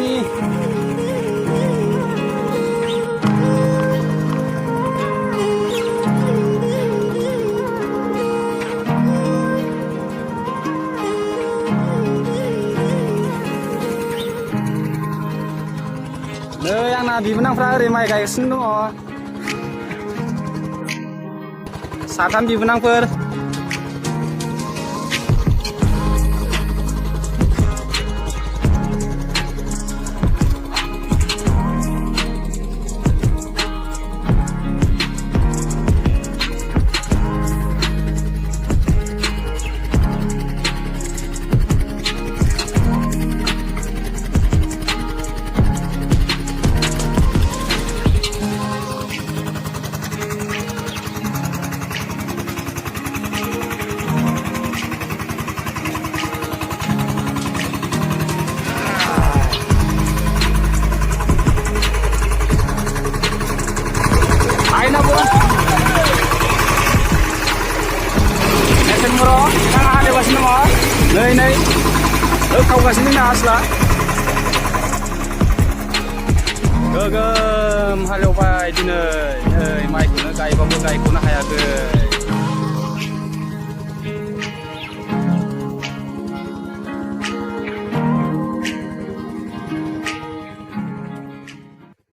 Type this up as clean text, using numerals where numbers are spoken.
Lwgwni. नै आंना बिबोनांफ्रा ओरै माइ गायगासिनो दङ। साथाम बिबोनांफोर। नै खावगासिनो ना आस्ला गोगोम हालेवबाय दिनै नै माइखौनो गायबाबो गायख'नो हायाखै।